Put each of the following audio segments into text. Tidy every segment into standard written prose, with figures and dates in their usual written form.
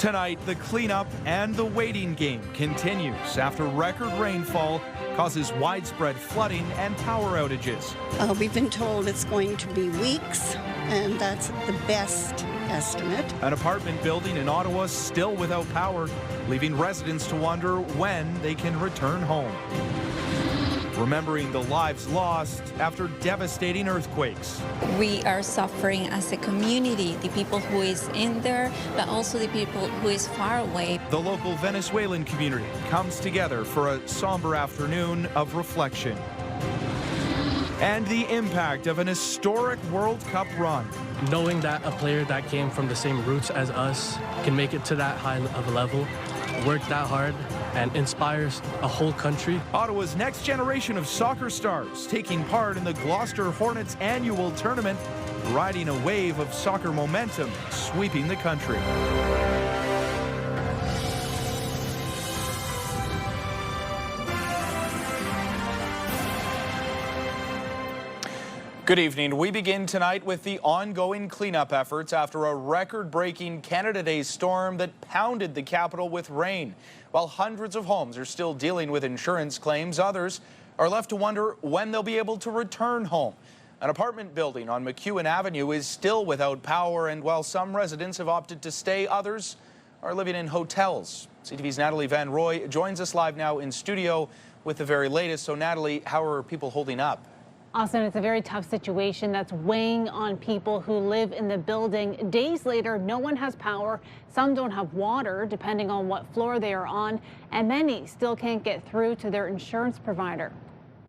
Tonight, the cleanup and the waiting game continues after record rainfall causes widespread flooding and power outages. We've been told it's going to be weeks, and that's the best estimate. An apartment building in Ottawa still without power, leaving residents to wonder when they can return home. Remembering the lives lost after devastating earthquakes. We are suffering as a community, the people who is in there, but also the people who is far away. The local Venezuelan community comes together for a somber afternoon of reflection. And the impact of an historic World Cup run. Knowing that a player that came from the same roots as us can make it to that high of a level, work that hard, and inspires a whole country. Ottawa's next generation of soccer stars taking part in the Gloucester Hornets annual tournament, riding a wave of soccer momentum sweeping the country. Good evening. We begin tonight with the ongoing cleanup efforts after a record-breaking Canada Day storm that pounded the capital with rain. While hundreds of homes are still dealing with insurance claims, others are left to wonder when they'll be able to return home. An apartment building on McEwan Avenue is still without power, and while some residents have opted to stay, others are living in hotels. CTV's Natalie Van Rooy joins us live now in studio with the very latest. So Natalie, how are people holding up? Austin, it's a very tough situation that's weighing on people who live in the building. Days later, no one has power. Some don't have water, depending on what floor they are on, and many still can't get through to their insurance provider.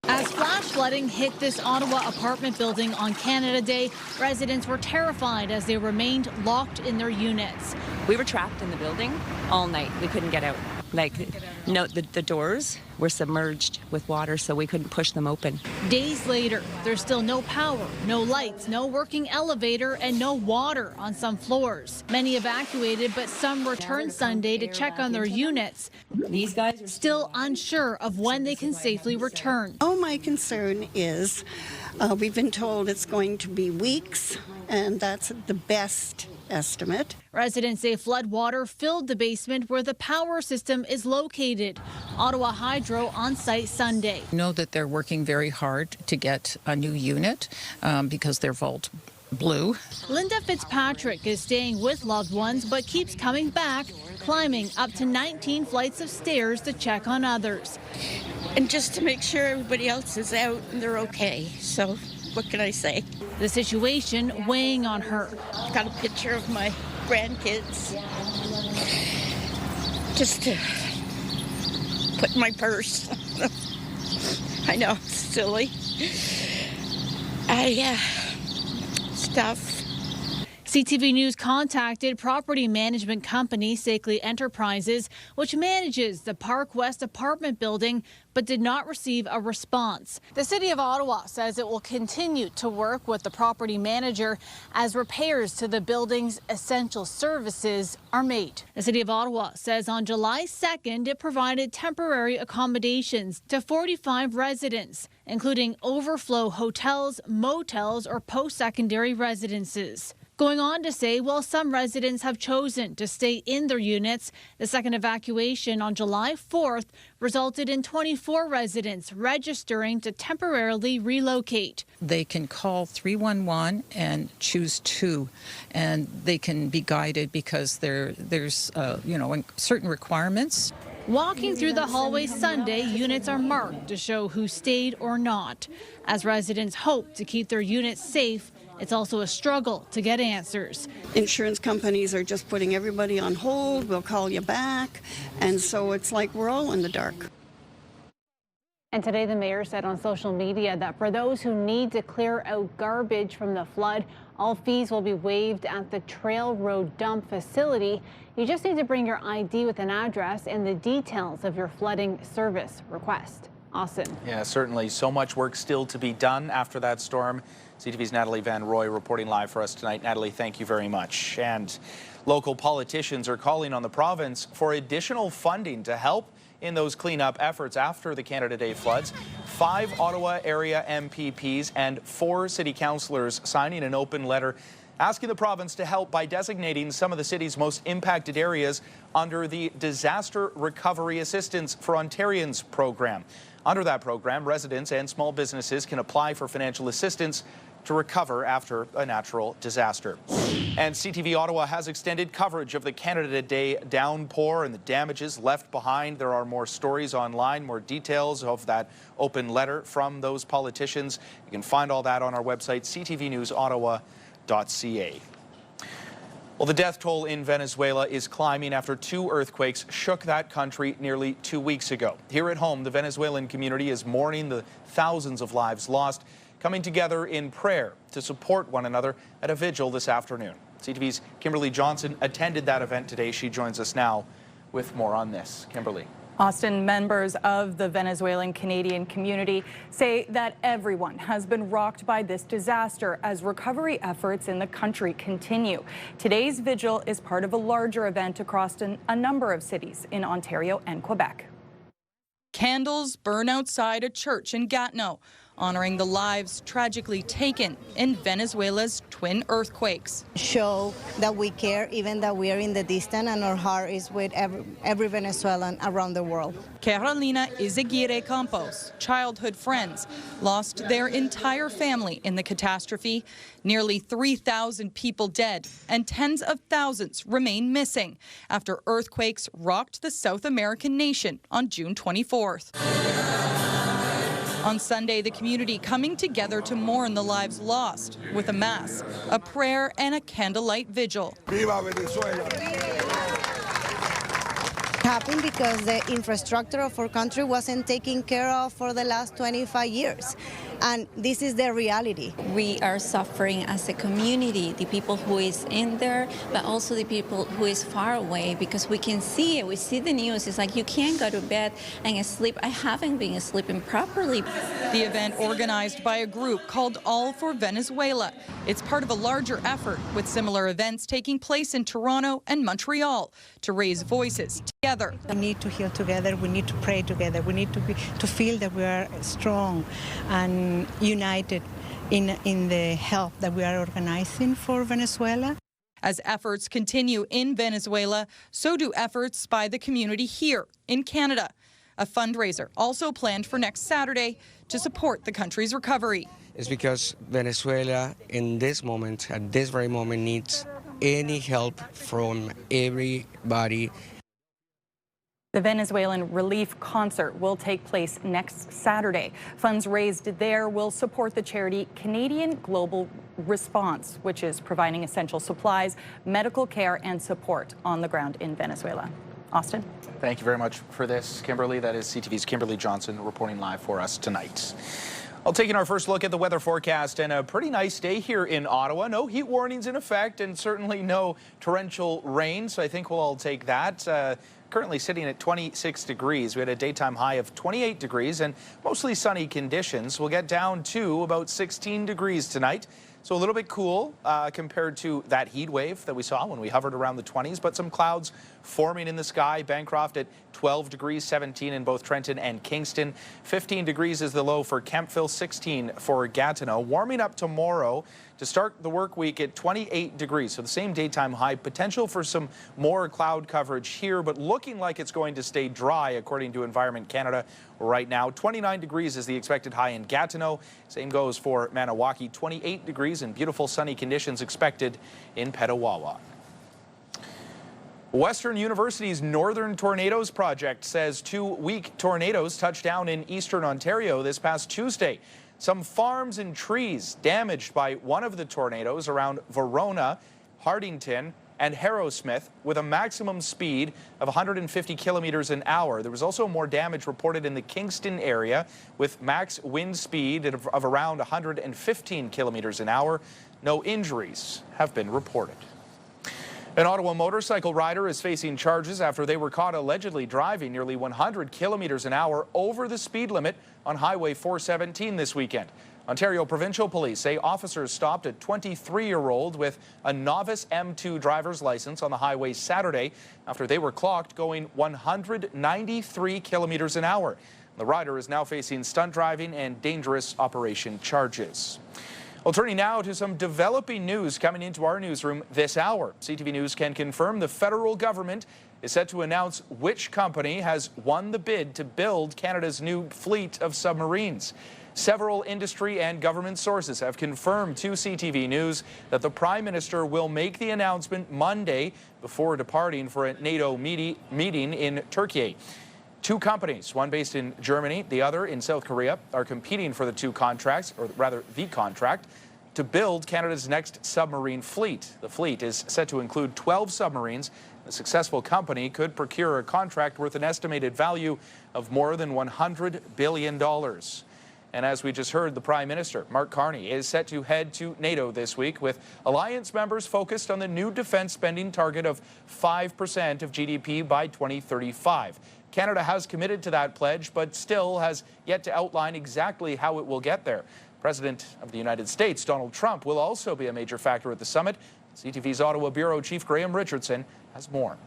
As flash flooding hit this Ottawa apartment building on Canada Day, residents were terrified as they remained locked in their units. We were trapped in the building all night. We couldn't get out. The doors were submerged with water, so we couldn't push them open. Days later, there's still no power, no lights, no working elevator, and no water on some floors. Many evacuated, but some returned Sunday to check on their units. These guys are still unsure of when they can safely return. Oh, my concern is we've been told it's going to be weeks, and that's the best estimate. Residents say flood water filled the basement where the power system is located. Ottawa Hydro on site Sunday. I know that they're working very hard to get a new unit because their vault blew. Linda Fitzpatrick is staying with loved ones but keeps coming back, climbing up to 19 flights of stairs to check on others. And just to make sure everybody else is out and they're okay. So what can I say? The situation weighing on her. I've got a picture of my grandkids just to put in my purse. I know, it's silly. Stuff. CTV News contacted property management company Sackley Enterprises, which manages the Park West apartment building, but did not receive a response. The City of Ottawa says it will continue to work with the property manager as repairs to the building's essential services are made. The City of Ottawa says on July 2nd, it provided temporary accommodations to 45 residents, including overflow hotels, motels, or post-secondary residences. Going on to say, while some residents have chosen to stay in their units, the second evacuation on July 4th resulted in 24 residents registering to temporarily relocate. They can call 311 and choose 2, and they can be guided because there's certain requirements. Walking through the hallway Sunday, units are marked to show who stayed or not. As residents hope to keep their units safe, it's also a struggle to get answers. Insurance companies are just putting everybody on hold. We'll call you back. And so it's like we're all in the dark. And today the mayor said on social media that for those who need to clear out garbage from the flood, all fees will be waived at the Trail Road dump facility. You just need to bring your ID with an address and the details of your flooding service request. Austin. Yeah, certainly. So much work still to be done after that storm. CTV's Natalie Van Rooy reporting live for us tonight. Natalie, thank you very much. And local politicians are calling on the province for additional funding to help in those cleanup efforts after the Canada Day floods. 5 Ottawa area MPPs and 4 city councillors signing an open letter asking the province to help by designating some of the city's most impacted areas under the Disaster Recovery Assistance for Ontarians program. Under that program, residents and small businesses can apply for financial assistance to recover after a natural disaster. And CTV Ottawa has extended coverage of the Canada Day downpour and the damages left behind. There are more stories online, more details of that open letter from those politicians. You can find all that on our website, ctvnewsottawa.ca. Well, the death toll in Venezuela is climbing after 2 earthquakes shook that country nearly 2 weeks ago. Here at home, the Venezuelan community is mourning the thousands of lives lost, coming together in prayer to support one another at a vigil this afternoon. CTV's Kimberley Johnson attended that event today. She joins us now with more on this. Kimberley. Austin, members of the Venezuelan-Canadian community say that everyone has been rocked by this disaster as recovery efforts in the country continue. Today's vigil is part of a larger event across a number of cities in Ontario and Quebec. Candles burn outside a church in Gatineau, honoring the lives tragically taken in Venezuela's twin earthquakes. Show that we care, even that we are in the distance, and our heart is with every Venezuelan around the world. Carolina Izaguirre Campos, childhood friends, lost their entire family in the catastrophe. Nearly 3,000 people dead and tens of thousands remain missing after earthquakes rocked the South American nation on June 24th. On Sunday, the community coming together to mourn the lives lost with a mass, a prayer, and a candlelight vigil. Viva Venezuela! Happened because the infrastructure of our country wasn't taken care of for the last 25 years. And this is the reality. We are suffering as a community, the people who is in there, but also the people who is far away, because we can see it. We see the news. It's like you can't go to bed and sleep. I haven't been sleeping properly. The event organized by a group called All for Venezuela. It's part of a larger effort with similar events taking place in Toronto and Montreal to raise voices together. We need to heal together. We need to pray together. We need to feel that we are strong and united in the help that we are organizing for Venezuela. As efforts continue in Venezuela, so do efforts by the community here in Canada. A fundraiser also planned for next Saturday to support the country's recovery. It's because Venezuela in this moment, at this very moment, needs any help from everybody. The Venezuelan Relief Concert will take place next Saturday. Funds raised there will support the charity Canadian Global Response, which is providing essential supplies, medical care, and support on the ground in Venezuela. Austin. Thank you very much for this, Kimberly. That is CTV's Kimberly Johnson reporting live for us tonight. Well, taking our first look at the weather forecast, and a pretty nice day here in Ottawa. No heat warnings in effect, and certainly no torrential rain, so I think we'll all take that. Currently sitting at 26 degrees. We had a daytime high of 28 degrees and mostly sunny conditions. We'll get down to about 16 degrees tonight. So a little bit cool compared to that heat wave that we saw when we hovered around the 20s, but some clouds forming in the sky. Bancroft at 12 degrees, 17 in both Trenton and Kingston. 15 degrees is the low for Kemptville, 16 for Gatineau. Warming up tomorrow to start the work week at 28 degrees. So the same daytime high. Potential for some more cloud coverage here, but looking like it's going to stay dry according to Environment Canada right now. 29 degrees is the expected high in Gatineau. Same goes for Maniwaki. 28 degrees and beautiful sunny conditions expected in Petawawa. Western University's Northern Tornadoes Project says 2 weak tornadoes touched down in eastern Ontario this past Tuesday. Some farms and trees damaged by one of the tornadoes around Verona, Hardington, and Harrowsmith with a maximum speed of 150 kilometers an hour. There was also more damage reported in the Kingston area with max wind speed of around 115 kilometers an hour. No injuries have been reported. An Ottawa motorcycle rider is facing charges after they were caught allegedly driving nearly 100 kilometers an hour over the speed limit on Highway 417 this weekend. Ontario Provincial Police say officers stopped a 23-year-old with a novice M2 driver's license on the highway Saturday after they were clocked going 193 kilometers an hour. The rider is now facing stunt driving and dangerous operation charges. Well, turning now to some developing news coming into our newsroom this hour. CTV News can confirm the federal government is set to announce which company has won the bid to build Canada's new fleet of submarines. Several industry and government sources have confirmed to CTV News that the Prime Minister will make the announcement Monday before departing for a NATO meeting in Turkey. Two companies, one based in Germany, the other in South Korea, are competing for the two contracts, or rather the contract, to build Canada's next submarine fleet. The fleet is set to include 12 submarines. The successful company could procure a contract worth an estimated value of more than $100 billion. And as we just heard, the Prime Minister, Mark Carney, is set to head to NATO this week with alliance members focused on the new defense spending target of 5% of GDP by 2035. Canada has committed to that pledge, but still has yet to outline exactly how it will get there. President of the United States, Donald Trump, will also be a major factor at the summit. CTV's Ottawa Bureau Chief Graham Richardson has more.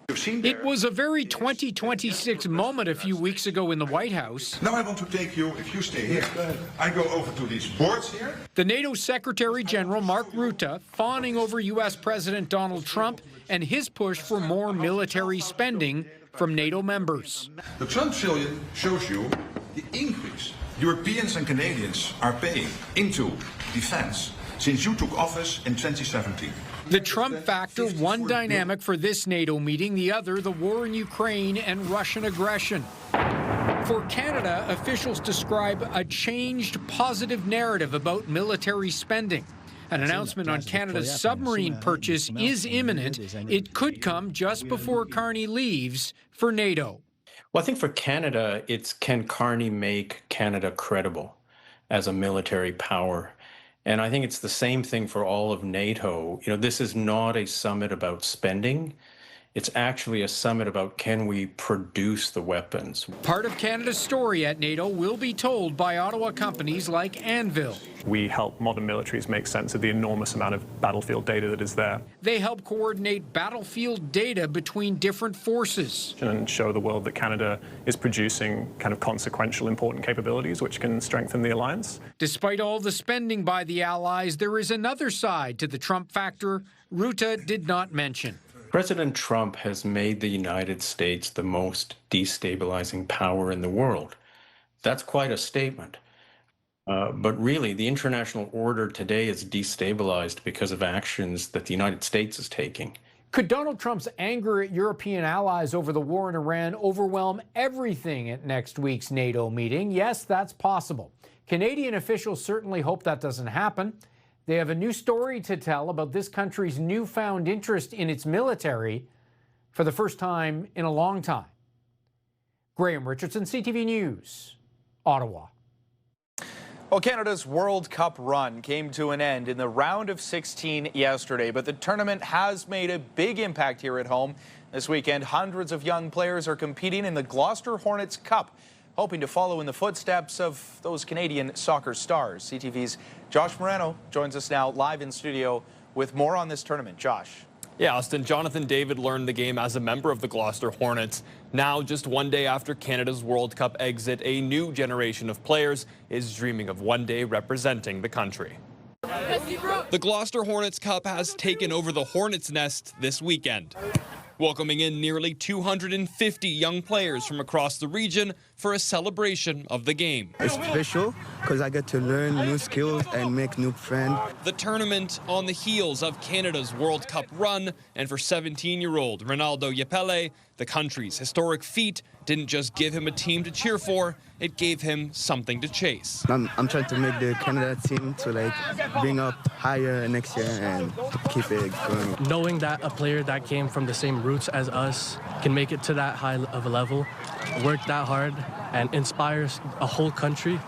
It was a very 2026 moment a few weeks ago in the White House. Now I want to take you, if you stay here, I go over to these boards here. The NATO Secretary General Mark Rutte fawning over U.S. President Donald Trump and his push for more military spending from NATO members. The Trump trillion shows you the increase Europeans and Canadians are paying into defense since you took office in 2017. The Trump factor, one dynamic for this NATO meeting, the other, the war in Ukraine and Russian aggression. For Canada, officials describe a changed positive narrative about military spending. An announcement on Canada's submarine purchase is imminent. It could come just before Carney leaves for NATO. Well, I think for Canada, it's can Carney make Canada credible as a military power? And I think it's the same thing for all of NATO. You know, this is not a summit about spending. It's actually a summit about can we produce the weapons. Part of Canada's story at NATO will be told by Ottawa companies like Anvil. We help modern militaries make sense of the enormous amount of battlefield data that is there. They help coordinate battlefield data between different forces. And show the world that Canada is producing kind of consequential, important capabilities which can strengthen the alliance. Despite all the spending by the Allies, there is another side to the Trump factor Rutte did not mention. President Trump has made the United States the most destabilizing power in the world. That's quite a statement. But really, the international order today is destabilized because of actions that the United States is taking. Could Donald Trump's anger at European allies over the war in Iran overwhelm everything at next week's NATO meeting? Yes, that's possible. Canadian officials certainly hope that doesn't happen. They have a new story to tell about this country's newfound interest in its military for the first time in a long time. Graham Richardson, CTV News, Ottawa. Well, Canada's World Cup run came to an end in the round of 16 yesterday, but the tournament has made a big impact here at home. This weekend, hundreds of young players are competing in the Gloucester Hornets Cup, hoping to follow in the footsteps of those Canadian soccer stars. CTV's Josh Moreno joins us now live in studio with more on this tournament. Josh. Yeah, Austin, Jonathan David learned the game as a member of the Gloucester Hornets. Now, just one day after Canada's World Cup exit, a new generation of players is dreaming of one day representing the country. The Gloucester Hornets Cup has taken over the Hornets Nest this weekend, welcoming in nearly 250 young players from across the region for a celebration of the game. It's special because I get to learn new skills and make new friends. The tournament on the heels of Canada's World Cup run, and for 17-year-old Ronaldo Yapele, the country's historic feat didn't just give him a team to cheer for, it gave him something to chase. I'm trying to make the Canada team to bring up higher next year and keep it going. Knowing that a player that came from the same roots as us can make it to that high of a level, work that hard, and inspires a whole country,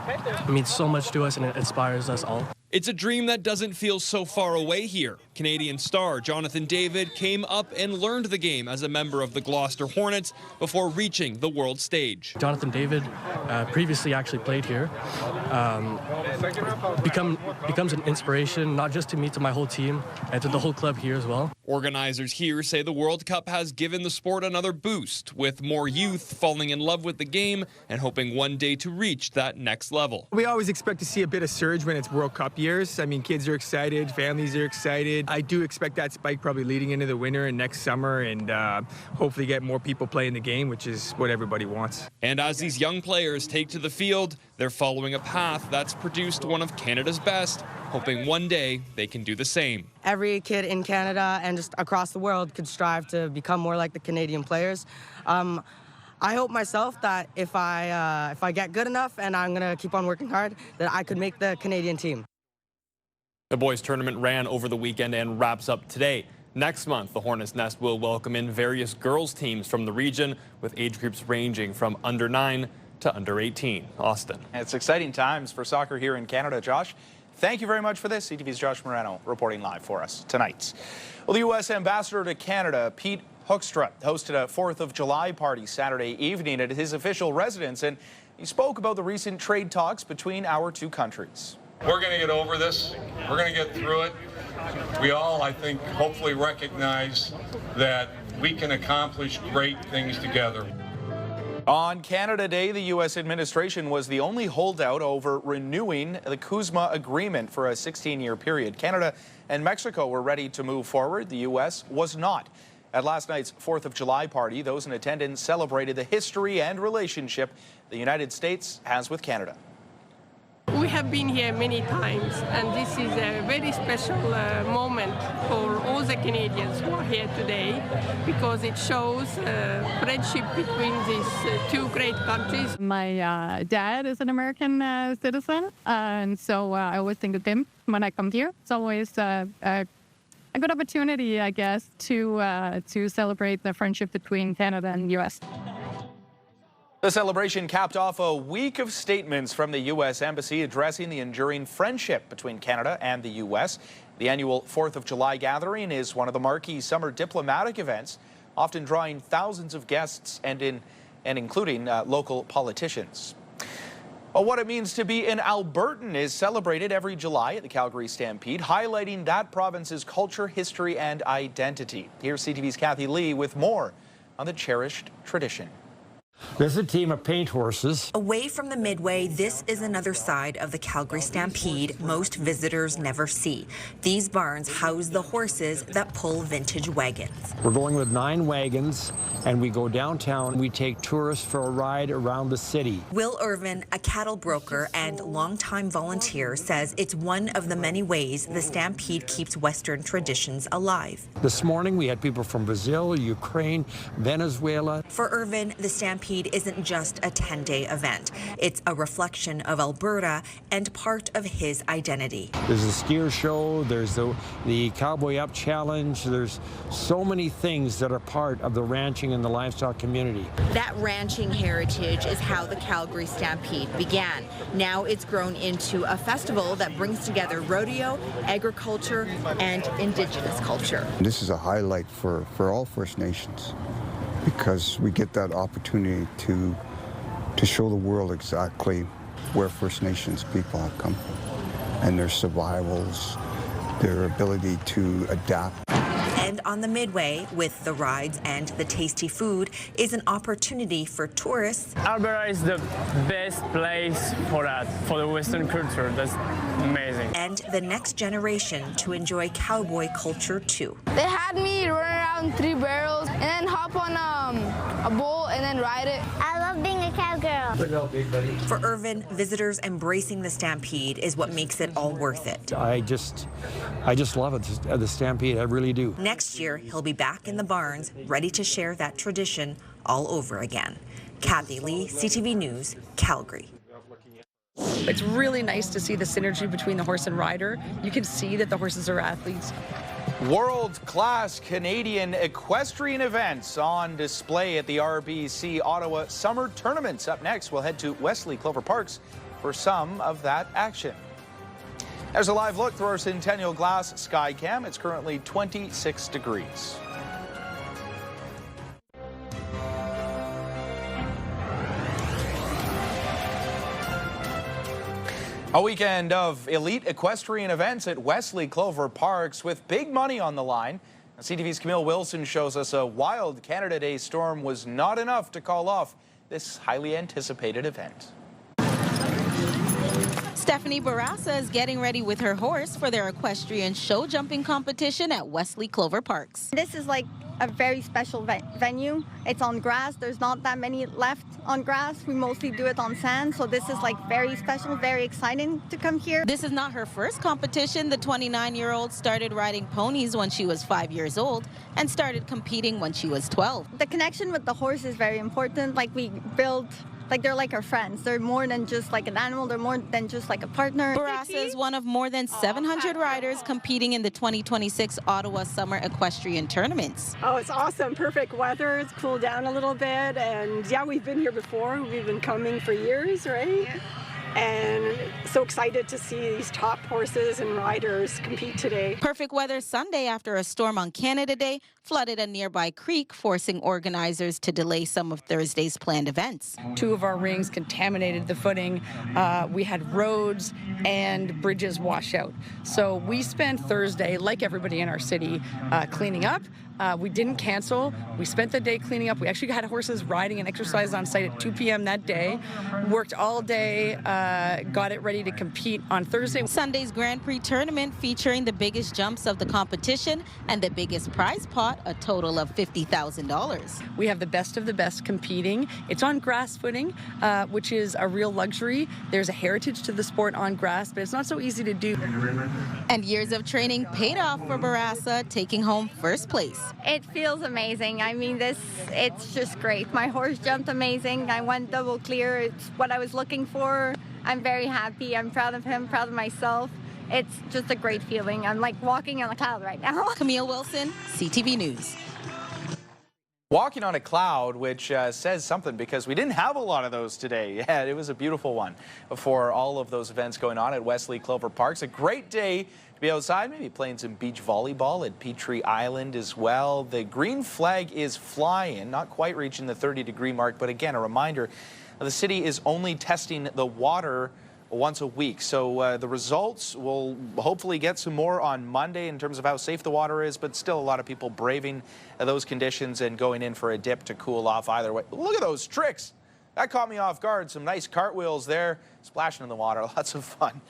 it means so much to us and it inspires us all. It's a dream that doesn't feel so far away here. Canadian star Jonathan David came up and learned the game as a member of the Gloucester Hornets before reaching the world stage. Jonathan David previously actually played here. Becomes an inspiration, not just to me, to my whole team, and to the whole club here as well. Organizers here say the World Cup has given the sport another boost, with more youth falling in love with the game and hoping one day to reach that next level. We always expect to see a bit of surge when it's World Cup. years. I mean, kids are excited, families are excited. I do expect that spike probably leading into the winter and next summer, and hopefully get more people playing the game, which is what everybody wants. And as these young players take to the field, they're following a path that's produced one of Canada's best, hoping one day they can do the same. Every kid in Canada and just across the world could strive to become more like the Canadian players. I hope myself that if I get good enough and I'm going to keep on working hard, that I could make the Canadian team. The boys tournament ran over the weekend and wraps up today. Next month, the Hornets Nest will welcome in various girls teams from the region with age groups ranging from under 9 to under 18. Austin. It's exciting times for soccer here in Canada. Josh, thank you very much for this. CTV's Josh Moreno reporting live for us tonight. Well, the U.S. Ambassador to Canada, Pete Hoekstra, hosted a 4th of July party Saturday evening at his official residence, and he spoke about the recent trade talks between our two countries. We're going to get over this. We're going to get through it. We all, I think, hopefully recognize that we can accomplish great things together. On Canada Day, the U.S. administration was the only holdout over renewing the CUSMA agreement for a 16-year period. Canada and Mexico were ready to move forward. The U.S. was not. At last night's 4th of July party, those in attendance celebrated the history and relationship the United States has with Canada. We have been here many times, and this is a very special moment for all the Canadians who are here today, because it shows friendship between these two great countries. My dad is an American citizen, and so I always think of him when I come here. It's always a good opportunity, I guess, to celebrate the friendship between Canada and the U.S. The celebration capped off a week of statements from the U.S. Embassy addressing the enduring friendship between Canada and the U.S. The annual 4th of July gathering is one of the marquee summer diplomatic events, often drawing thousands of guests and including local politicians. Well, what it means to be an Albertan is celebrated every July at the Calgary Stampede, highlighting that province's culture, history, and identity. Here's CTV's Kathy Lee with more on the cherished tradition. There's a team of paint horses. Away from the Midway, this is another side of the Calgary Stampede most visitors never see. These barns house the horses that pull vintage wagons. We're going with 9 wagons, and we go downtown. We take tourists for a ride around the city. Will Irvin, a cattle broker and longtime volunteer, says it's one of the many ways the Stampede keeps Western traditions alive. This morning, we had people from Brazil, Ukraine, Venezuela. For Irvin, the Stampede isn't just a 10-day event. It's a reflection of Alberta and part of his identity. There's a skier show, there's the Cowboy Up Challenge, there's so many things that are part of the ranching and the livestock community. That ranching heritage is how the Calgary Stampede began. Now it's grown into a festival that brings together rodeo, agriculture, and Indigenous culture. This is a highlight for all First Nations, because we get that opportunity to show the world exactly where First Nations people have come from and their survivals, their ability to adapt. And on the Midway, with the rides and the tasty food, is an opportunity for tourists. Alberta is the best place for that, for the Western culture. That's amazing. And the next generation to enjoy cowboy culture too. They had me run around 3 barrels and then hop on a bull and then ride it. I love being a cowgirl. Look out, big buddy. For Irvin, visitors embracing the Stampede is what makes it all worth it. I just love it, the Stampede, I really do. Next year, he'll be back in the barns, ready to share that tradition all over again. Kathy Lee, CTV News, Calgary. It's really nice to see the synergy between the horse and rider. You can see that the horses are athletes. World-class Canadian equestrian events on display at the RBC Ottawa Summer Tournaments. Up next, we'll head to Wesley Clover Parks for some of that action. There's a live look through our Centennial Glass Skycam. It's currently 26 degrees. A weekend of elite equestrian events at Wesley Clover Parks with big money on the line. CTV's Camille Wilson shows us a wild Canada Day storm was not enough to call off this highly anticipated event. Stephanie Barassa is getting ready with her horse for their equestrian show jumping competition at Wesley Clover Parks. This is like a very special venue. It's on grass. There's not that many left on grass. We mostly do it on sand, so this is like very special, very exciting to come here. This is not her first competition. The 29-year-old started riding ponies when she was 5 years old and started competing when she was 12. The connection with the horse is very important. Like we build, like they're like our friends. They're more than just like an animal. They're more than just like a partner. Barassa is one of more than 700 riders competing in the 2026 Ottawa Summer Equestrian Tournaments. Oh, it's awesome. Perfect weather. It's cooled down a little bit. And yeah, we've been here before. We've been coming for years, right? Yeah. And so excited to see these top horses and riders compete today. Perfect weather Sunday after a storm on Canada Day flooded a nearby creek, forcing organizers to delay some of Thursday's planned events. 2 of our rings contaminated the footing. We had roads and bridges wash out. So we spent Thursday, like everybody in our city, cleaning up. We didn't cancel. We spent the day cleaning up. We actually had horses riding and exercise on site at 2 p.m. that day. Worked all day, got it ready to compete on Thursday. Sunday's Grand Prix tournament featuring the biggest jumps of the competition and the biggest prize pot, a total of $50,000. We have the best of the best competing. It's on grass footing, which is a real luxury. There's a heritage to the sport on grass, but it's not so easy to do. And years of training paid off for Barassa, taking home first place. It feels amazing. I mean, it's just great. My horse jumped amazing. I went double clear. It's what I was looking for. I'm very happy. I'm proud of him, proud of myself. It's just a great feeling. I'm like walking on a cloud right now. Camille Wilson, CTV News. Walking on a cloud, which says something because we didn't have a lot of those today. Yeah, it was a beautiful one for all of those events going on at Wesley Clover Parks. A great day to be outside, maybe playing some beach volleyball at Petrie Island as well. The green flag is flying, not quite reaching the 30-degree mark, but again, a reminder, the city is only testing the water once a week. So the results, will hopefully get some more on Monday in terms of how safe the water is, but still a lot of people braving those conditions and going in for a dip to cool off either way. Look at those tricks. That caught me off guard. Some nice cartwheels there, splashing in the water, lots of fun.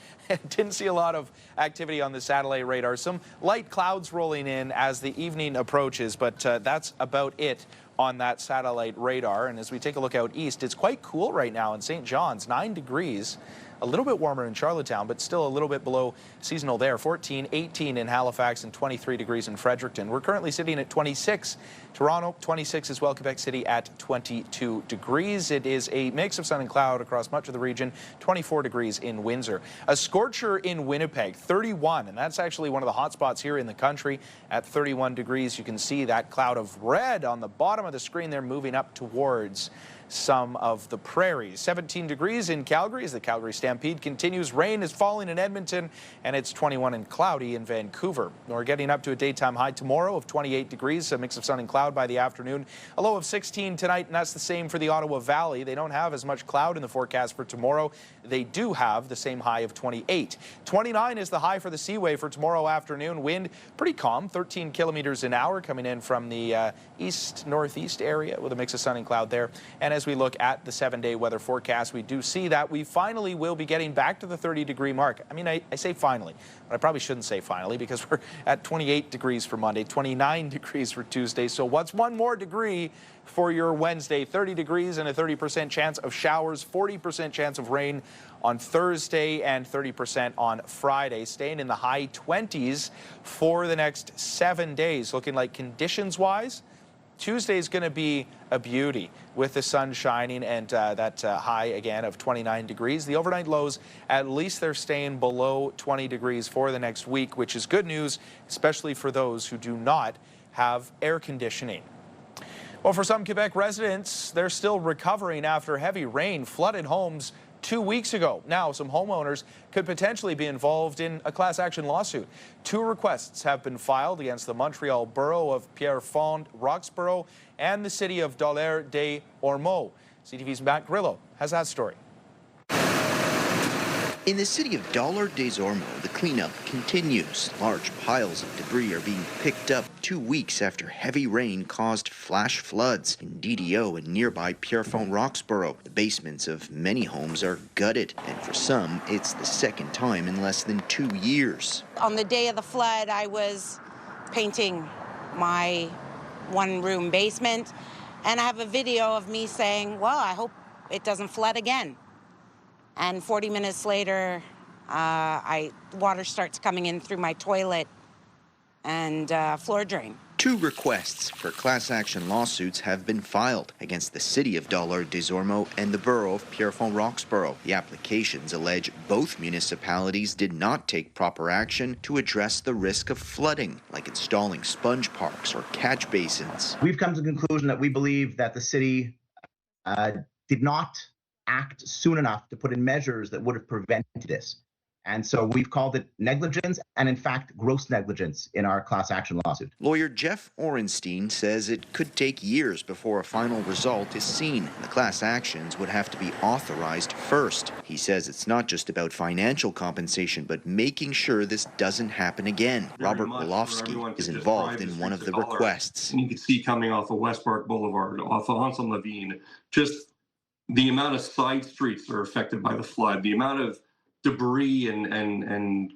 Didn't see a lot of activity on the satellite radar. Some light clouds rolling in as the evening approaches, but that's about it on that satellite radar. And as we take a look out east, it's quite cool right now in St. John's, 9 degrees. A little bit warmer in Charlottetown, but still a little bit below seasonal there. 14, 18 in Halifax, and 23 degrees in Fredericton. We're currently sitting at 26. Toronto, 26 as well. Quebec City at 22 degrees. It is a mix of sun and cloud across much of the region. 24 degrees in Windsor. A scorcher in Winnipeg, 31, and that's actually one of the hot spots here in the country at 31 degrees. You can see that cloud of red on the bottom of the screen there moving up towards some of the prairies. 17 degrees in Calgary as the Calgary Stampede continues. Rain is falling in Edmonton, and it's 21 and cloudy in Vancouver. We're getting up to a daytime high tomorrow of 28 degrees, a mix of sun and cloud by the afternoon. A low of 16 tonight, and that's the same for the Ottawa Valley. They don't have as much cloud in the forecast for tomorrow. They do have the same high of 28. 29 is the high for the Seaway for tomorrow afternoon. Wind pretty calm, 13 kilometers an hour coming in from the east-northeast area with a mix of sun and cloud there. And as we look at the 7-day weather forecast, we do see that we finally will be getting back to the 30-degree mark. I mean, I say finally, but I probably shouldn't say finally because we're at 28 degrees for Monday, 29 degrees for Tuesday. So what's one more degree for your Wednesday? 30 degrees and a 30% chance of showers, 40% chance of rain on Thursday, and 30% on Friday. Staying in the high 20s for the next 7 days. Looking like conditions-wise, Tuesday is going to be a beauty with the sun shining and that high again of 29 degrees. The overnight lows, at least they're staying below 20 degrees for the next week, which is good news, especially for those who do not have air conditioning. Well, for some Quebec residents, they're still recovering after heavy rain flooded homes 2 weeks ago. Now, some homeowners could potentially be involved in a class action lawsuit. 2 requests have been filed against the Montreal borough of Pierrefonds, Roxborough, and the city of Daulaire-des-Ormeaux. CTV's Matt Grillo has that story. In the city of Dollar-des-Ormeaux, the cleanup continues. Large piles of debris are being picked up 2 weeks after heavy rain caused flash floods in DDO and nearby Pierrefonds-Roxborough. The basements of many homes are gutted, and for some, it's the second time in less than 2 years. On the day of the flood, I was painting my one-room basement, and I have a video of me saying, well, I hope it doesn't flood again. And 40 minutes later, water starts coming in through my toilet and floor drain. 2 requests for class action lawsuits have been filed against the city of Dollar-des-Ormeaux and the borough of Pierrefonds-Roxborough. The applications allege both municipalities did not take proper action to address the risk of flooding, like installing sponge parks or catch basins. We've come to the conclusion that we believe that the city did not act soon enough to put in measures that would have prevented this. And so we've called it negligence and, in fact, gross negligence in our class action lawsuit. Lawyer Jeff Orenstein says it could take years before a final result is seen. The class actions would have to be authorized first. He says it's not just about financial compensation, but making sure this doesn't happen again. Robert Wolofsky is involved in one of the requests. And you can see coming off of West Park Boulevard, off of Hanson Levine, just the amount of side streets that are affected by the flood, the amount of debris and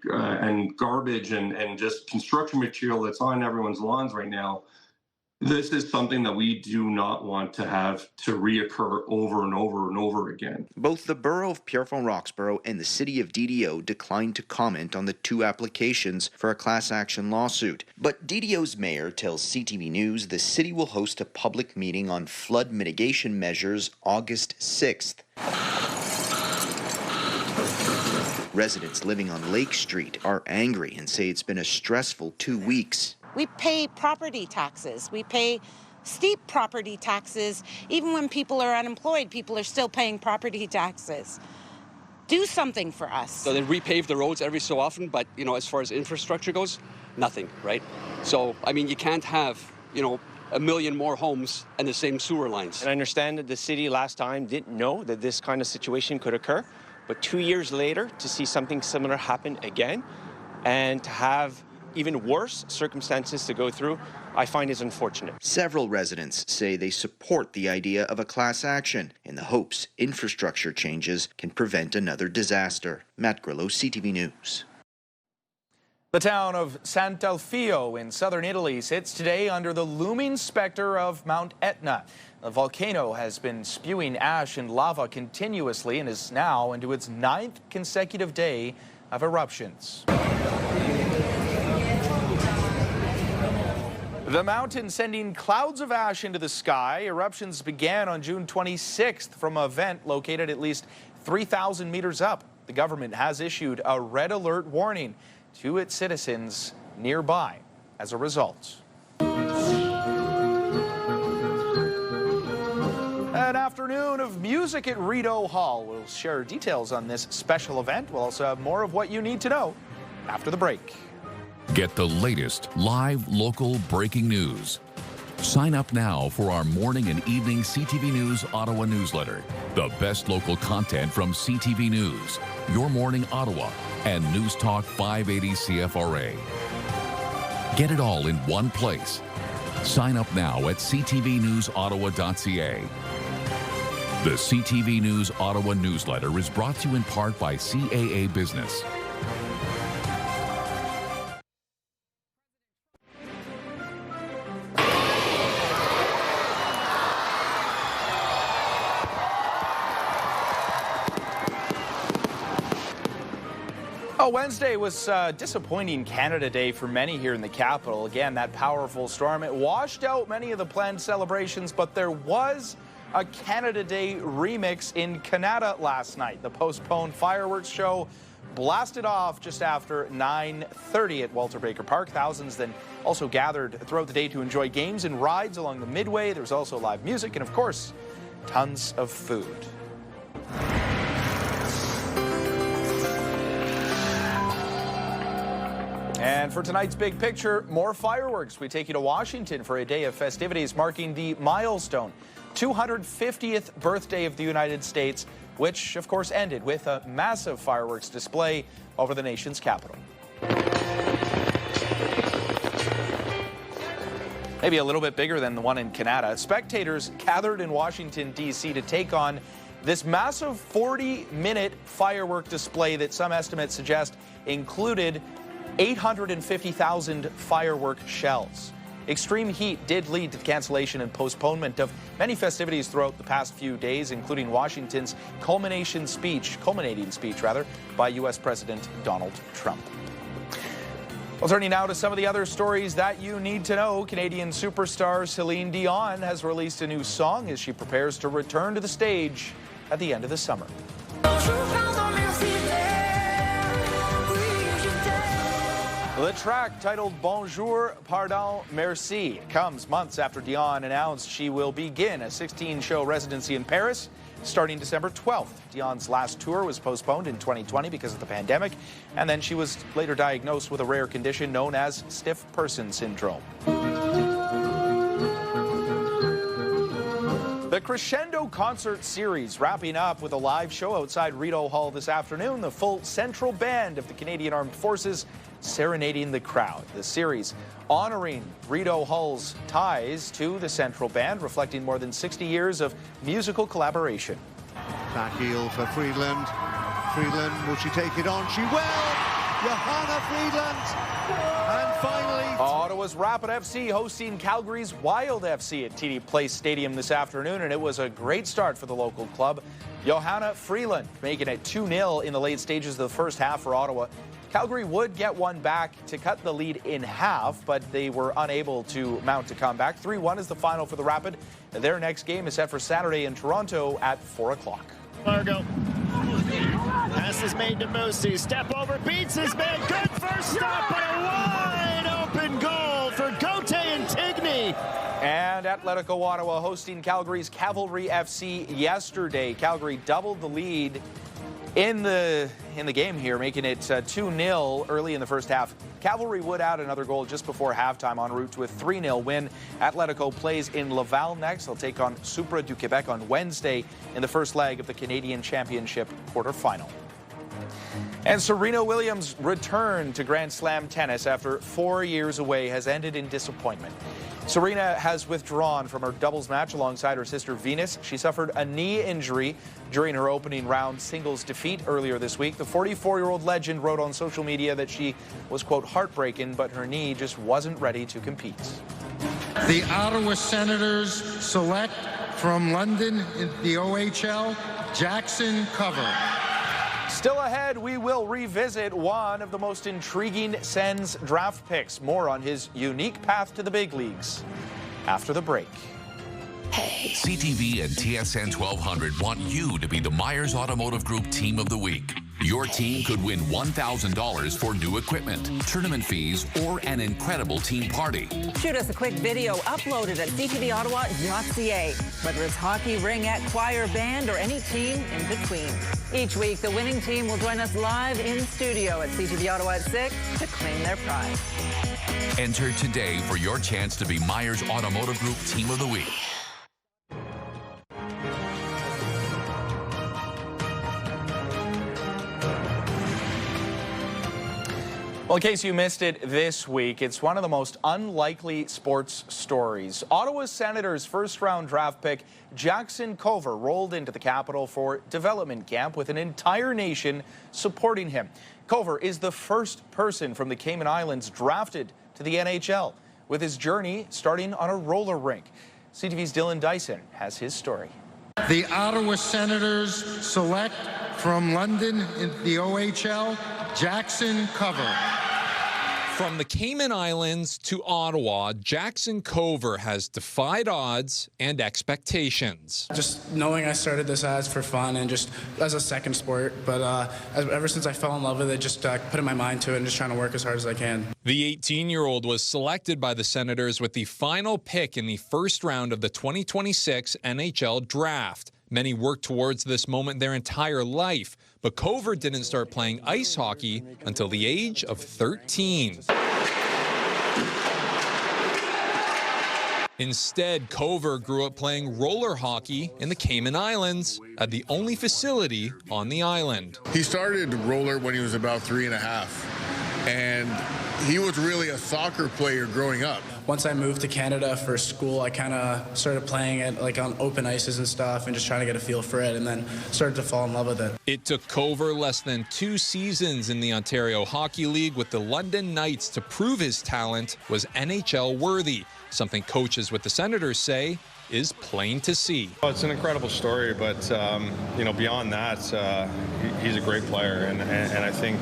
garbage and just construction material that's on everyone's lawns right now. This is something that we do not want to have to reoccur over and over and over again. Both the borough of Pierrefonds-Roxborough and the city of DDO declined to comment on the 2 applications for a class action lawsuit. But DDO's mayor tells CTV News the city will host a public meeting on flood mitigation measures August 6th. Residents living on Lake Street are angry and say it's been a stressful 2 weeks. We pay property taxes. We pay steep property taxes. Even when people are unemployed, people are still paying property taxes. Do something for us. So they repave the roads every so often, but, you know, as far as infrastructure goes, nothing, right? So, I mean, you can't have, you know, 1 million more homes and the same sewer lines. And I understand that the city last time didn't know that this kind of situation could occur, but 2 years later, to see something similar happen again and to have even worse circumstances to go through, I find is unfortunate. Several residents say they support the idea of a class action in the hopes infrastructure changes can prevent another disaster. Matt Grillo, CTV News. The town of Sant'Alfio in southern Italy sits today under the looming specter of Mount Etna. The volcano has been spewing ash and lava continuously and is now into its 9th consecutive day of eruptions. The mountain sending clouds of ash into the sky. Eruptions began on June 26th from a vent located at least 3,000 meters up. The government has issued a red alert warning to its citizens nearby as a result. An afternoon of music at Rideau Hall. We'll share details on this special event. We'll also have more of what you need to know after the break. Get the latest live local breaking news. Sign up now for our morning and evening CTV News Ottawa newsletter. The best local content from CTV News, Your Morning Ottawa, and News Talk 580 CFRA. Get it all in one place. Sign up now at ctvnewsottawa.ca. The CTV News Ottawa newsletter is brought to you in part by CAA Business. Wednesday was disappointing Canada Day for many here in the capital. Again, that powerful storm, it washed out many of the planned celebrations, but there was a Canada Day remix in Canada last night. The postponed fireworks show blasted off just after 9:30 at Walter Baker Park. Thousands then also gathered throughout the day to enjoy games and rides along the Midway. There was also live music and, of course, tons of food. And for tonight's big picture, more fireworks. We take you to Washington for a day of festivities marking the milestone 250th birthday of the United States. which of course ended with a massive fireworks display over the nation's capital. Maybe a little bit bigger than the one in Canada. Spectators gathered in Washington, D.C. to take on this massive 40-minute firework display that some estimates suggest included 850,000 firework shells. Extreme heat did lead to the cancellation and postponement of many festivities throughout the past few days, including Washington's culminating speech by U.S. President Donald Trump. Well, turning now to some of the other stories that you need to know. Canadian superstar Celine Dion has released a new song as she prepares to return to the stage at the end of the summer. The track, titled Bonjour, Pardon, Merci, comes months after Dion announced she will begin a 16-show residency in Paris starting December 12th. Dion's last tour was postponed in 2020 because of the pandemic, and then she was later diagnosed with a rare condition known as stiff person syndrome. The Crescendo concert series wrapping up with a live show outside Rideau Hall this afternoon. The full central band of the Canadian Armed Forces serenading the crowd. The series honoring Rideau Hall's ties to the central band, reflecting more than 60 years of musical collaboration. Back heel for Friedland. Friedland, will she take it on? She will! Johanna Friedland! And finally... Ottawa's Rapid FC hosting Calgary's Wild FC at TD Place Stadium this afternoon, and it was a great start for the local club. Johanna Friedland making it 2-0 in the late stages of the first half for Ottawa. Calgary would get one back to cut the lead in half, but they were unable to mount a comeback. 3-1 is the final for the Rapid. Their next game is set for Saturday in Toronto at 4 o'clock. Largo. Pass is made to Moosey. Step over, beats his man. Good first stop, but a wide open goal for Gote and Tigney. And Atletico Ottawa hosting Calgary's Cavalry FC yesterday. Calgary doubled the lead in the game here, making it 2-0 early in the first half. Cavalry would add another goal just before halftime en route to a 3-0 win. Atletico plays in Laval next. They'll take on Supra du Quebec on Wednesday in the first leg of the Canadian Championship quarterfinal. And Serena Williams' return to Grand Slam tennis after 4 years away has ended in disappointment. Serena has withdrawn from her doubles match alongside her sister Venus. She suffered a knee injury during her opening round singles defeat earlier this week. The 44-year-old legend wrote on social media that she was, quote, heartbroken, but her knee just wasn't ready to compete. The Ottawa Senators select from London in the OHL, Jackson Cover. Still ahead, we will revisit one of the most intriguing Sens draft picks. More on his unique path to the big leagues after the break. CTV and TSN 1200 want you to be the Myers Automotive Group Team of the Week. Your team could win $1,000 for new equipment, tournament fees, or an incredible team party. Shoot us a quick video uploaded at ctvottawa.ca. Whether it's hockey, ringette, choir, band, or any team in between. Each week, the winning team will join us live in studio at CTV Ottawa at 6 to claim their prize. Enter today for your chance to be Myers Automotive Group Team of the Week. Well, in case you missed it this week, it's one of the most unlikely sports stories. Ottawa Senators' first-round draft pick, Jackson Cover, rolled into the capital for development camp with an entire nation supporting him. Cover is the first person from the Cayman Islands drafted to the NHL, with his journey starting on a roller rink. CTV's Dylan Dyson has his story. The Ottawa Senators select from London in the OHL, Jackson Cover. From the Cayman Islands to Ottawa, Jackson Cover has defied odds and expectations. Just knowing I started this as for fun and just as a second sport, but ever since I fell in love with it, just putting my mind to it and just trying to work as hard as I can. The 18-year-old was selected by the Senators with the final pick in the first round of the 2026 NHL Draft. Many worked towards this moment their entire life, but Cover didn't start playing ice hockey until the age of 13. Instead, Cover grew up playing roller hockey in the Cayman Islands at the only facility on the island. He started roller when he was about 3.5, and he was really a soccer player growing up. Once I moved to Canada for school, I kind of started playing it like on open ices and stuff and just trying to get a feel for it, and then started to fall in love with it. It took Cover less than 2 seasons in the Ontario Hockey League with the London Knights to prove his talent was NHL worthy, something coaches with the Senators say is plain to see. Well, it's an incredible story, but beyond that, he's a great player, and I think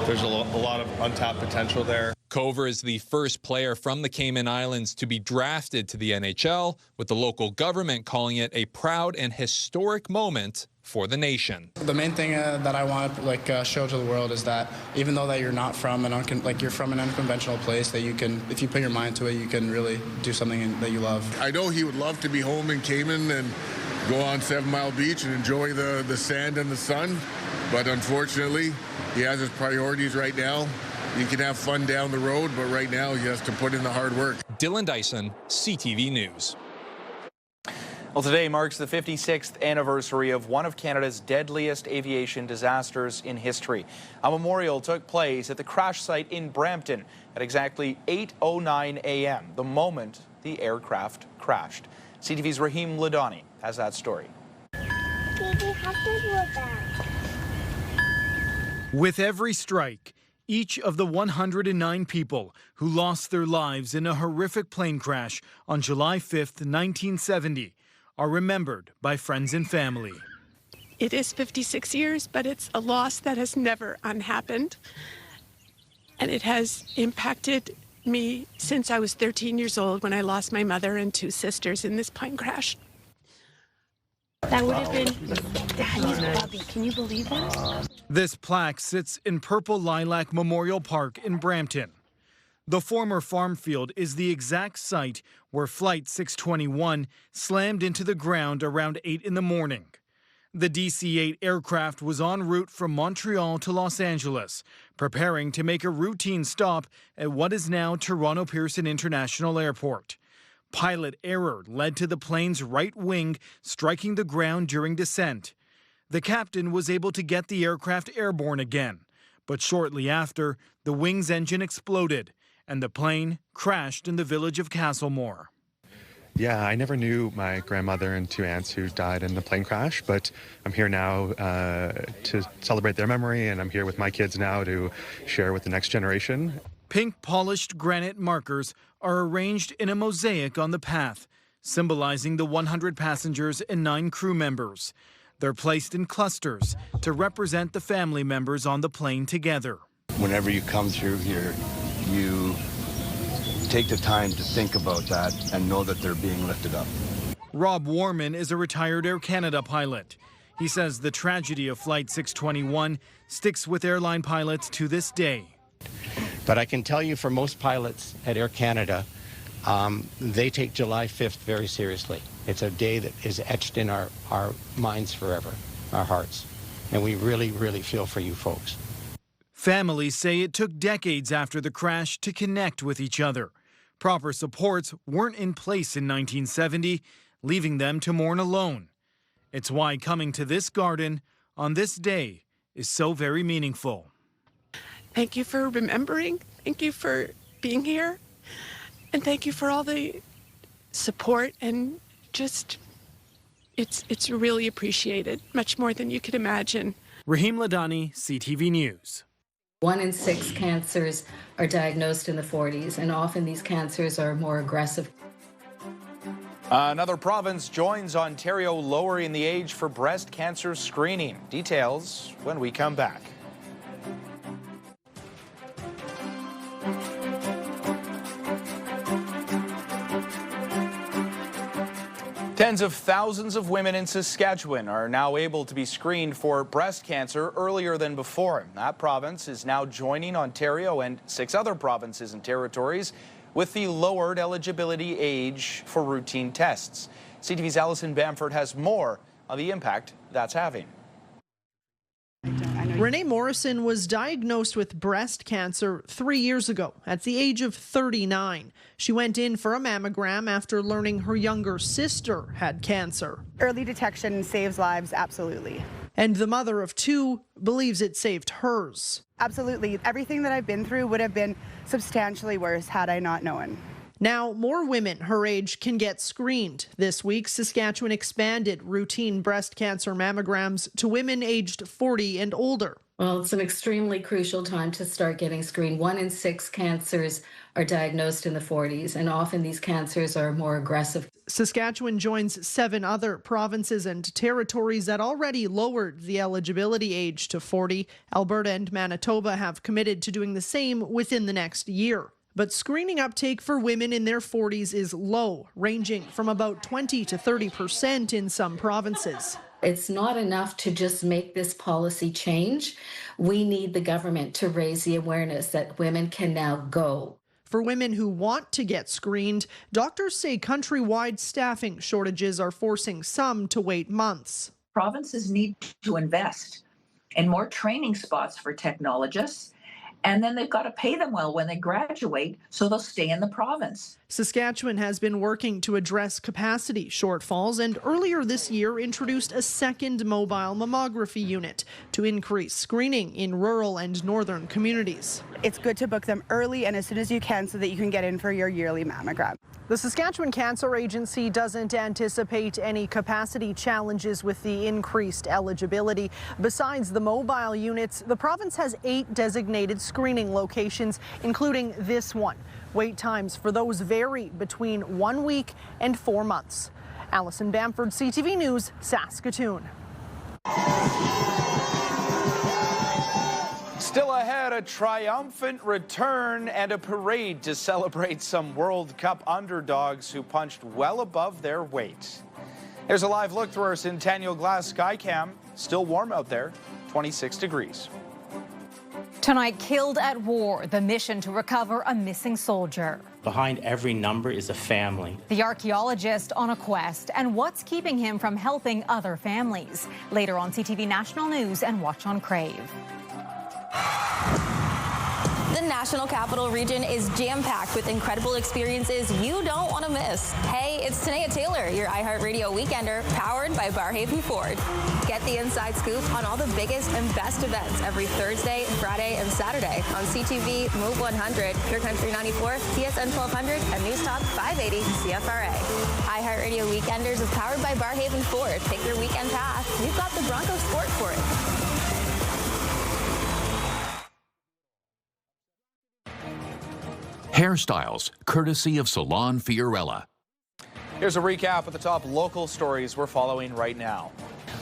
there's a lot of untapped potential there. Cover is the first player from the Cayman Islands to be drafted to the NHL, with the local government calling it a proud and historic moment for the nation. The main thing that I want to show to the world is that even though that you're not from you're from an unconventional place, that you can, if you put your mind to it, you can really do something that you love. I know he would love to be home in Cayman and go on 7 Mile Beach and enjoy the sand and the sun, but unfortunately, he has his priorities right now. You can have fun down the road, but right now he has to put in the hard work. Dylan Dyson, CTV News. Well, today marks the 56th anniversary of one of Canada's deadliest aviation disasters in history. A memorial took place at the crash site in Brampton at exactly 8:09 a.m., the moment the aircraft crashed. CTV's Rahim Ladani has that story. With every strike, each of the 109 people who lost their lives in a horrific plane crash on July 5th, 1970, are remembered by friends and family. It is 56 years, but it's a loss that has never unhappened. And it has impacted me since I was 13 years old when I lost my mother and 2 sisters in this plane crash. That would have been Daddy's puppy. Can you believe that? This plaque sits in Purple Lilac Memorial Park in Brampton. The former farm field is the exact site where Flight 621 slammed into the ground around 8 in the morning. The DC-8 aircraft was en route from Montreal to Los Angeles, preparing to make a routine stop at what is now Toronto Pearson International Airport. Pilot error led to the plane's right wing striking the ground during descent. The captain was able to get the aircraft airborne again, but shortly after, the wing's engine exploded and the plane crashed in the village of Castlemore. Yeah, I never knew my grandmother and 2 aunts who died in the plane crash, but I'm here now to celebrate their memory, and I'm here with my kids now to share with the next generation. Pink polished granite markers are arranged in a mosaic on the path, symbolizing the 100 passengers and 9 crew members. They're placed in clusters to represent the family members on the plane together. Whenever you come through here, you take the time to think about that and know that they're being lifted up. Rob Warman is a retired Air Canada pilot. He says the tragedy of Flight 621 sticks with airline pilots to this day. But I can tell you for most pilots at Air Canada, they take July 5th very seriously. It's a day that is etched in our minds forever, our hearts. And we really, really feel for you folks. Families say it took decades after the crash to connect with each other. Proper supports weren't in place in 1970, leaving them to mourn alone. It's why coming to this garden on this day is so very meaningful. Thank you for remembering. Thank you for being here. And thank you for all the support, and just, it's really appreciated, much more than you could imagine. Rahim Ladani, CTV News. 1 in 6 cancers are diagnosed in the 40s, and often these cancers are more aggressive. Another province joins Ontario lowering the age for breast cancer screening. Details when we come back. Tens of thousands of women in Saskatchewan are now able to be screened for breast cancer earlier than before. That province is now joining Ontario and 6 other provinces and territories with the lowered eligibility age for routine tests. CTV's Alison Bamford has more on the impact that's having. Renee Morrison was diagnosed with breast cancer 3 years ago at the age of 39. She went in for a mammogram after learning her younger sister had cancer. Early detection saves lives, absolutely. And the mother of two believes it saved hers. Absolutely. Everything that I've been through would have been substantially worse had I not known. Now, more women her age can get screened. This week, Saskatchewan expanded routine breast cancer mammograms to women aged 40 and older. Well, it's an extremely crucial time to start getting screened. 1 in 6 cancers are diagnosed in the 40s, and often these cancers are more aggressive. Saskatchewan joins 7 other provinces and territories that already lowered the eligibility age to 40. Alberta and Manitoba have committed to doing the same within the next year. But screening uptake for women in their 40s is low, ranging from about 20 to 30% in some provinces. It's not enough to just make this policy change. We need the government to raise the awareness that women can now go. For women who want to get screened, doctors say countrywide staffing shortages are forcing some to wait months. Provinces need to invest in more training spots for technologists, and then they've got to pay them well when they graduate so they'll stay in the province. Saskatchewan has been working to address capacity shortfalls and earlier this year introduced a second mobile mammography unit to increase screening in rural and northern communities. It's good to book them early and as soon as you can so that you can get in for your yearly mammogram. The Saskatchewan Cancer Agency doesn't anticipate any capacity challenges with the increased eligibility. Besides the mobile units, the province has 8 designated screening locations, including this one. Wait times for those vary between 1 week and 4 months. Allison Bamford, CTV News, Saskatoon. Still ahead, a triumphant return and a parade to celebrate some World Cup underdogs who punched well above their weight. Here's a live look through our Centennial Glass Skycam. Still warm out there, 26 degrees. Tonight, Killed at War, the mission to recover a missing soldier. Behind every number is a family. The archaeologist on a quest and what's keeping him from helping other families. Later on CTV National News and Watch on Crave. The National Capital Region is jam-packed with incredible experiences you don't want to miss. Hey, it's Tanea Taylor, your iHeartRadio Weekender, powered by Barhaven Ford. Get the inside scoop on all the biggest and best events every Thursday, Friday, and Saturday on CTV, Move 100, Pure Country 94, TSN 1200, and News Talk 580 CFRA. iHeartRadio Weekenders is powered by Barhaven Ford. Pick your weekend path. We've got the Bronco Sport for it. Hairstyles, courtesy of Salon Fiorella. Here's a recap of the top local stories we're following right now.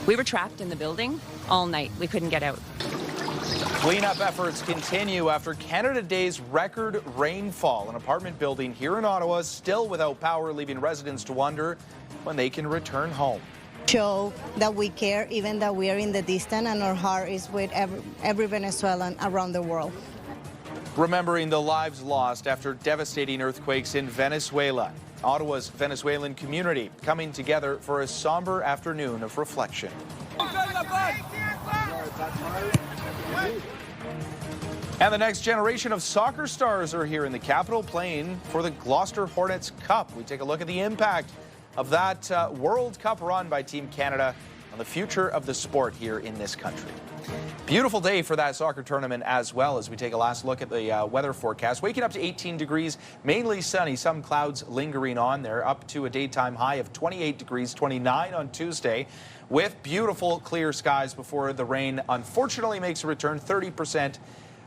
We were trapped in the building all night. We couldn't get out. Cleanup efforts continue after Canada Day's record rainfall. An apartment building here in Ottawa is still without power, leaving residents to wonder when they can return home. Show that we care, even that we are in the distance, and our heart is with every Venezuelan around the world. Remembering the lives lost after devastating earthquakes in Venezuela. Ottawa's Venezuelan community coming together for a somber afternoon of reflection. And the next generation of soccer stars are here in the capital playing for the Gloucester Hornets Cup. We take a look at the impact of that World Cup run by Team Canada on the future of the sport here in this country. Beautiful day for that soccer tournament as well as we take a last look at the weather forecast. Waking up to 18 degrees, mainly sunny, some clouds lingering on there, up to a daytime high of 28 degrees, 29 on Tuesday, with beautiful clear skies before the rain unfortunately makes a return. 30%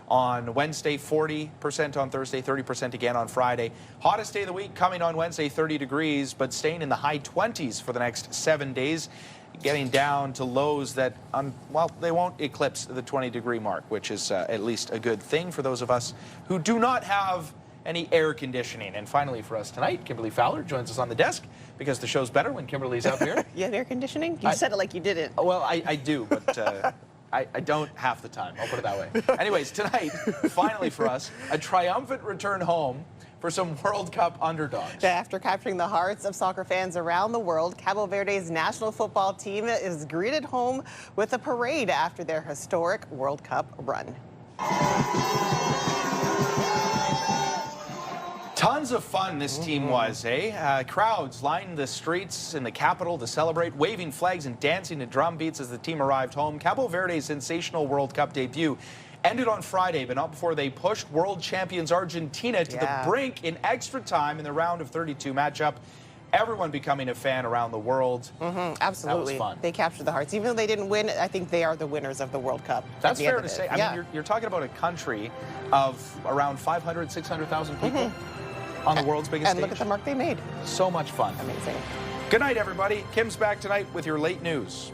on Wednesday, 40% on Thursday, 30% again on Friday. Hottest day of the week coming on Wednesday, 30 degrees, but staying in the high 20s for the next 7 days. Getting down to lows that, well, they won't eclipse the 20-degree mark, which is at least a good thing for those of us who do not have any air conditioning. And finally for us tonight, Kimberley Fowler joins us on the desk because the show's better when Kimberly's out here. You have air conditioning? You said it like you didn't. Well, I do, but I don't half the time. I'll put it that way. Anyways, tonight, finally for us, a triumphant return home for some World Cup underdogs. After capturing the hearts of soccer fans around the world, Cabo Verde's national football team is greeted home with a parade after their historic World Cup run. Tons of fun this team was, eh? Crowds lined the streets in the capital to celebrate, waving flags and dancing to drum beats as the team arrived home. Cabo Verde's sensational World Cup debut ended on Friday, but not before they pushed world champions Argentina to the brink in extra time in the round of 32 matchup. Everyone becoming a fan around the world. Absolutely. That was fun. They captured the hearts. Even though they didn't win, I think they are the winners of the World Cup. That's fair to say. I mean, you're talking about a country of around 500, 600,000 people on the world's biggest stage. And look at the mark they made. So much fun. Amazing. Good night, everybody. Kim's back tonight with your late news.